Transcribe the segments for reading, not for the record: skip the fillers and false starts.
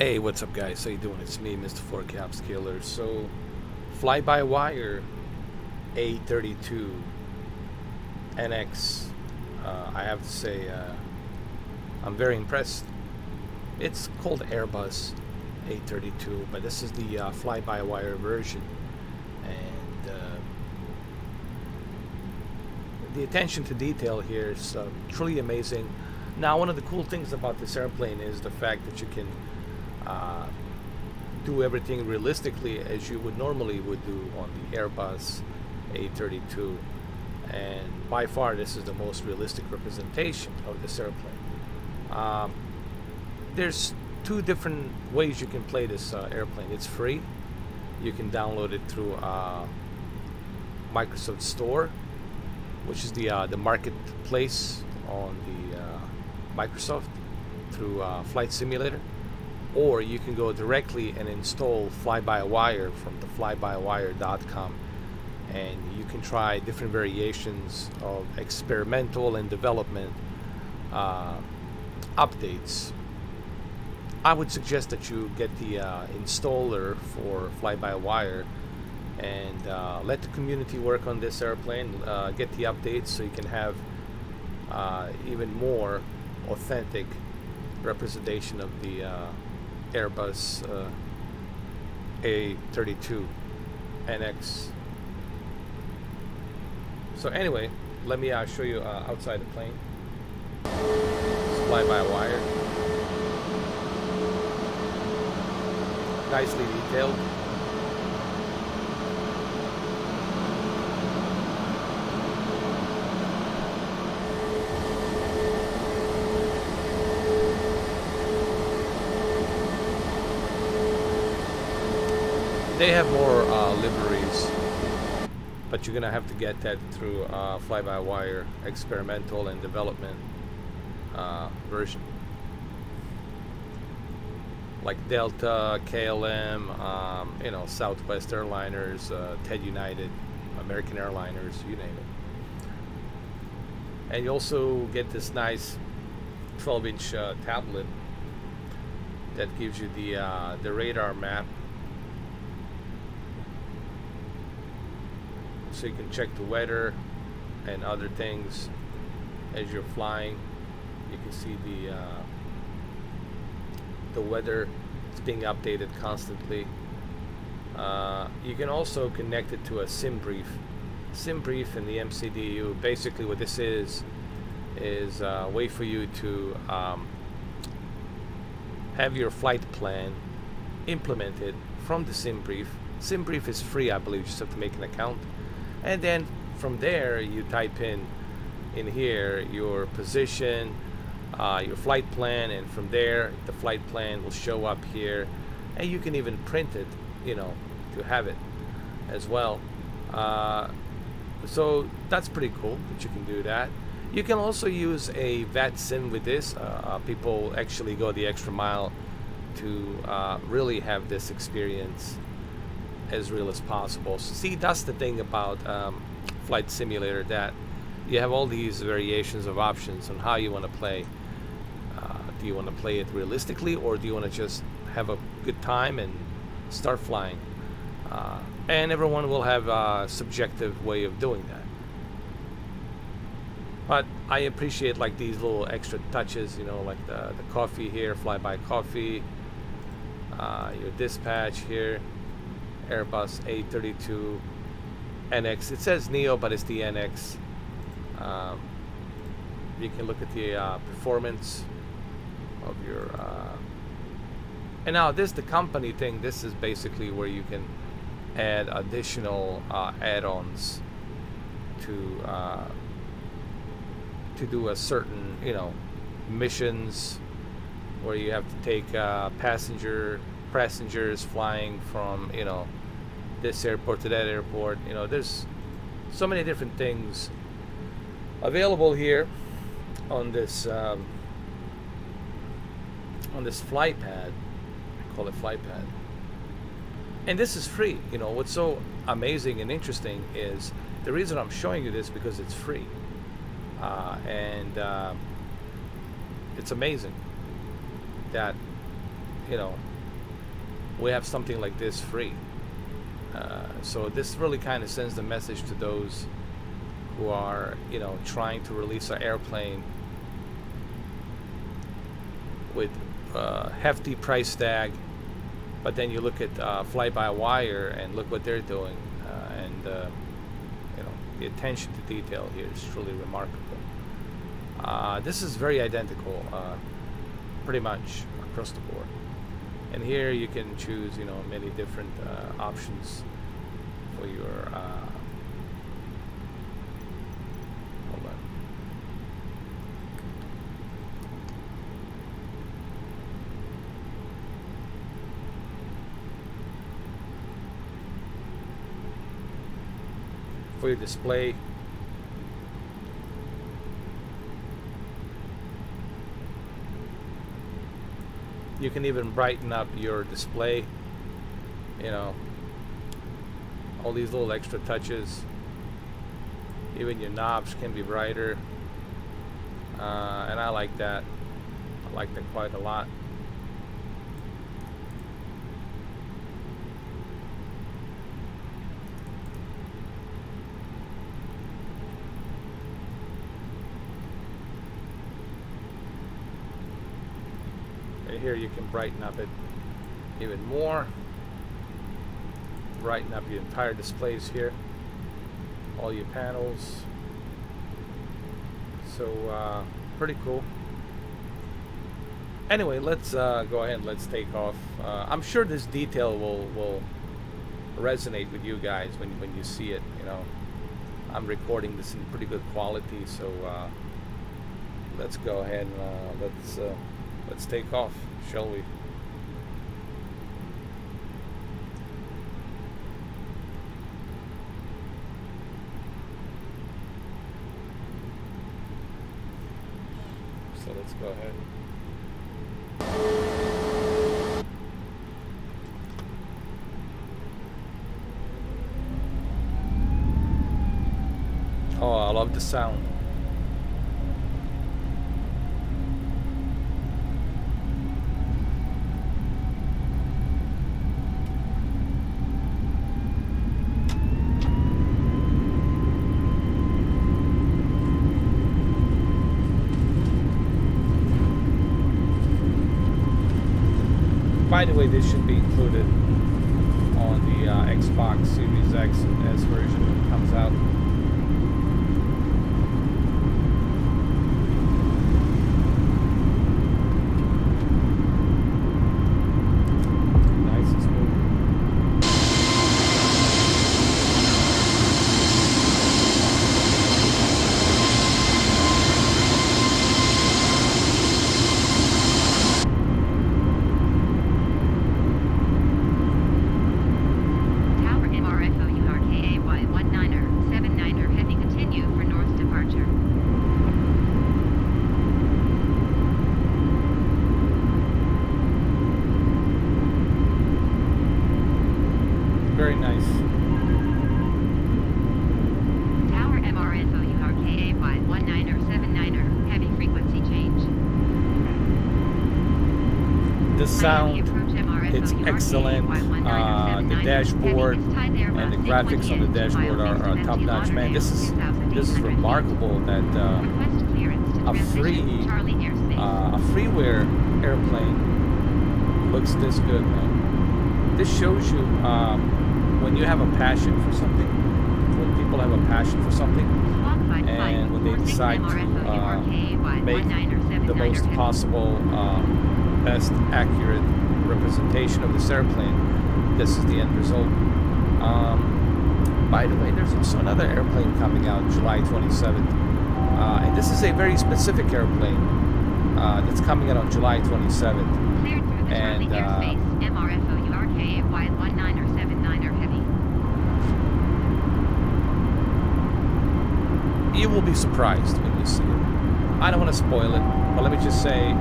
Hey, what's up, guys? How you doing? It's me, Mr. 4Cap Scaler. So, FlyByWire A32 NX. I have to say, I'm very impressed. It's called Air Bus A32, but this is the FlyByWire version, and the attention to detail here is truly amazing. Now, one of the cool things about this airplane is the fact that you can do everything realistically as you would normally would do on the Airbus A32, and by far this is the most realistic representation of this airplane. There's two different ways you can play this airplane. It's free. You can download it through Microsoft Store, which is the marketplace on the Microsoft through Flight Simulator. Or you can go directly and install FlyByWire from the FlyByWire.com, and you can try different variations of experimental and development updates. I would suggest that you get the installer for FlyByWire and let the community work on this airplane, get the updates so you can have even more authentic representation of the Airbus A32 NX. So anyway, let me show you outside the plane. It's FlyByWire. Nicely detailed. They have more liveries, but you're gonna have to get that through FlyByWire experimental and development version, like Delta, KLM, Southwest Airliners, Ted United, American Airliners, you name it. And you also get this nice 12-inch tablet that gives you the radar map, so you can check the weather and other things as you're flying. You can see the weather is being updated constantly. You can also connect it to a SimBrief in the MCDU. Basically what this is a way for you to have your flight plan implemented from the SimBrief. SimBrief is free, I believe. You just have to make an account. And then from there, you type in here your position, your flight plan, and from there, the flight plan will show up here. And you can even print it, to have it as well. So that's pretty cool that you can do that. You can also use a VATSIM with this. People actually go the extra mile to really have this experience as real as possible. So see, that's the thing about Flight Simulator, that you have all these variations of options on how you want to play. Do you want to play it realistically, or do you want to just have a good time and start flying? And everyone will have a subjective way of doing that. But I appreciate like these little extra touches, like the coffee here, Flyby Coffee, your dispatch here, Airbus A32 NX. It says Neo, but it's the NX. You can look at the performance of your and now this, the company thing, this is basically where you can add additional add-ons to do a certain missions where you have to take passengers flying from this airport to that airport. There's so many different things available here on this FlyPad. I call it FlyPad, and this is free. What's so amazing and interesting is the reason I'm showing you this, because it's free, and it's amazing that you know, we have something like this free. So this really kind of sends the message to those who are, you know, trying to release an airplane with hefty price tag, but then you look at Fly-by-Wire and look what they're doing, and you know, the attention to detail here is truly remarkable. This is very identical, pretty much across the board. And here you can choose, you know, many different options for your hold on. For your display. You can even brighten up your display, you know, all these little extra touches. Even your knobs can be brighter, and I like that. I like that quite a lot. Here you can brighten up it even more, brighten up your entire displays here, all your panels. So pretty cool. Anyway, let's go ahead and let's take off. I'm sure this detail will resonate with you guys when you see it. You know, I'm recording this in pretty good quality, so let's go ahead and let's take off, shall we? So let's go ahead. Oh, I love the sound. By the way, this should be included on the Xbox Series X and S version when it comes out. Nice and smooth. Very nice. Tower MRFOURKAY1979er, heavy frequency change. The sound, it's excellent. The dashboard and the graphics on the dashboard are top notch. Man, this is remarkable that a freeware airplane looks this good, man. This shows you when you have a passion for something, when people have a passion for something, and when they decide to make the most possible, best accurate representation of this airplane, this is the end result. By the way, there's also another airplane coming out July 27th, and this is a very specific airplane that's coming out on July 27th. Cleared through the Charlie airspace, MRFOURKAY1979er heavy. You will be surprised when you see it. I don't want to spoil it, but let me just say,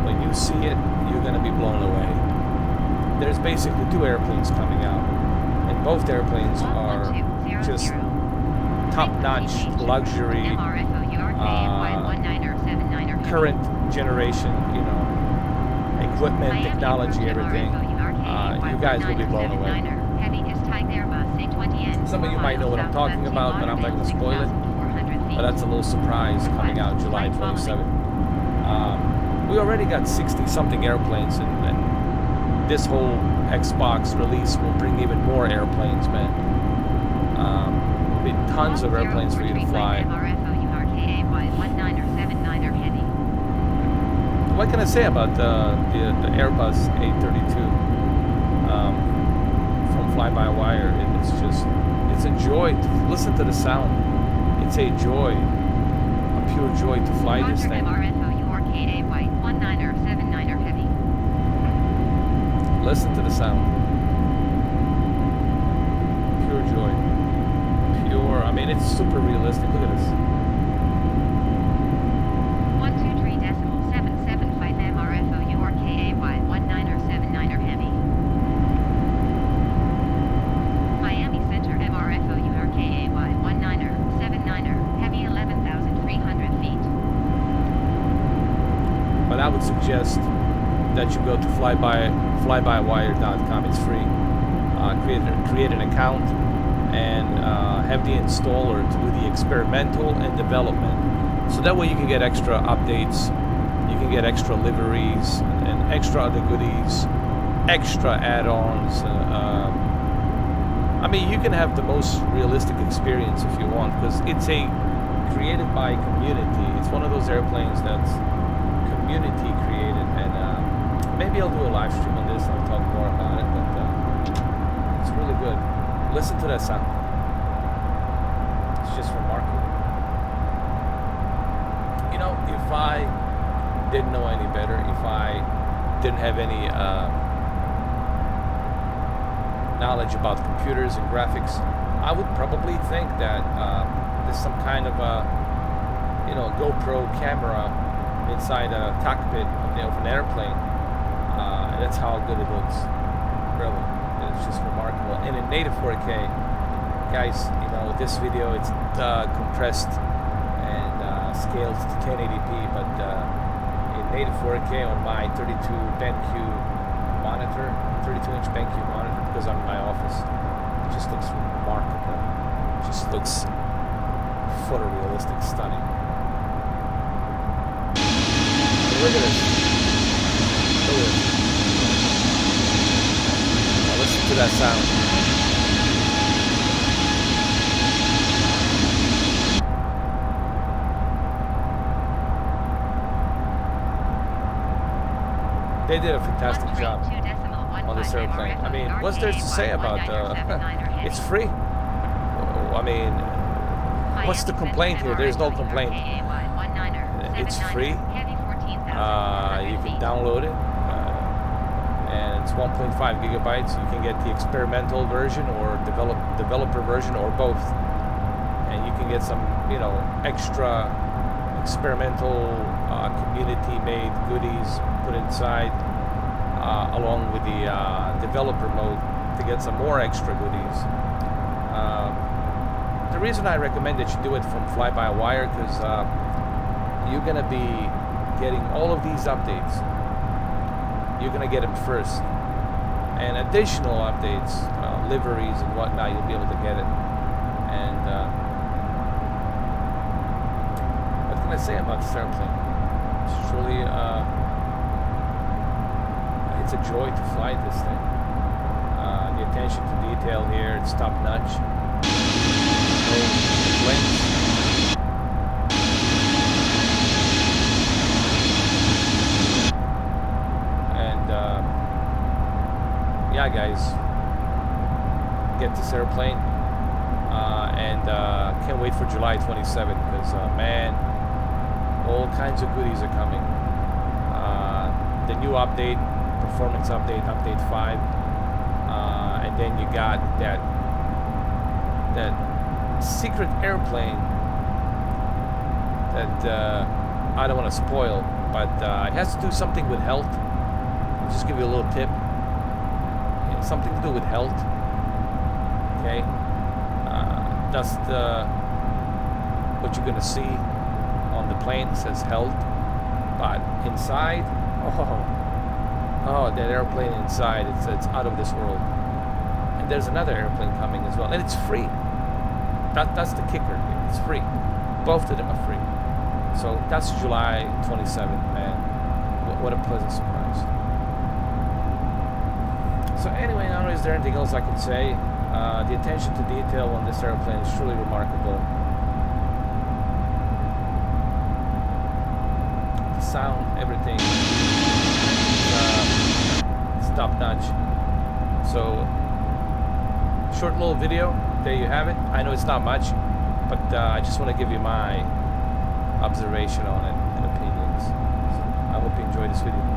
when you see it, you're going to be blown away. There's basically two airplanes coming out, and both airplanes are just top-notch luxury, current generation, you know, equipment, Miami technology, approach everything. MRFO You guys will be blown away. 1979er heavy is type Air Bus A20N. Some of you might know what I'm talking about, but I'm not going to spoil it. But that's a little surprise coming out July 27th. We already got 60-something airplanes, and this whole Xbox release will bring even more airplanes, man. Be tons of airplanes for you to fly. What can I say about the Airbus A32 from FlyByWire? It's a joy to listen to the sound. It's a joy, a pure joy to fly this thing. Listen to the sound. Pure joy. Pure, I mean, it's super realistic. Look at this. 123.775 MRFO URKAY 1979er heavy. Miami Center MRFO URKAY 1979er heavy 11,300 feet. But I would suggest that you go to FlyByWire.com. It's free. Create an account and have the installer to do the experimental and development. So that way you can get extra updates, you can get extra liveries and extra other goodies, extra add-ons. I mean, you can have the most realistic experience if you want, because it's created by community. It's one of those airplanes that's community created, and maybe I'll do a live stream on this. I'll talk more about it, but it's really good. Listen to that sound. It's just remarkable. You know, if I didn't know any better, if I didn't have any knowledge about computers and graphics, I would probably think that there's some kind of a, GoPro camera inside a cockpit of an airplane. That's how good it looks. Really, it's just remarkable. And in native 4K, guys, this video, it's compressed and scaled to 1080p, but in native 4K on my 32 BenQ monitor, 32-inch BenQ monitor, because I'm in my office, it just looks remarkable. It just looks photorealistic, stunning. Look at this. Look at this. Now listen to that sound. They did a fantastic job on this airplane. I mean, what's there to say about it's free? I mean, what's the complaint here? There's no complaint. It's free. You can download it, and it's 1.5 gigabytes. You can get the experimental version or developer version, or both, and you can get some, extra experimental community-made goodies put inside, along with the developer mode to get some more extra goodies. The reason I recommend that you do it from FlyByWire, because you're gonna be getting all of these updates. You're gonna get them first, and additional updates, liveries and whatnot, you'll be able to get it. And what can I say about this airplane? It's truly it's a joy to fly this thing. The attention to detail here, it's top notch. No complaints. Yeah, guys, get this airplane, and can't wait for July 27th, because man, all kinds of goodies are coming. The new update, performance update, update 5, and then you got that secret airplane that I don't want to spoil, but it has to do something with health. I'll just give you a little tip. Something to do with health. Okay, that's what you're gonna see on the plane. It says health, but inside, Oh, that airplane inside, it's out of this world. And there's another airplane coming as well, and it's free. That's the kicker here. It's free. Both of them are free. So that's July 27th, man. What a pleasant surprise. So anyway, now is there anything else I could say? The attention to detail on this airplane is truly remarkable. The sound, everything, it's top notch. So short little video, there you have it. I know it's not much, but I just want to give you my observation on it and opinions. So I hope you enjoyed this video.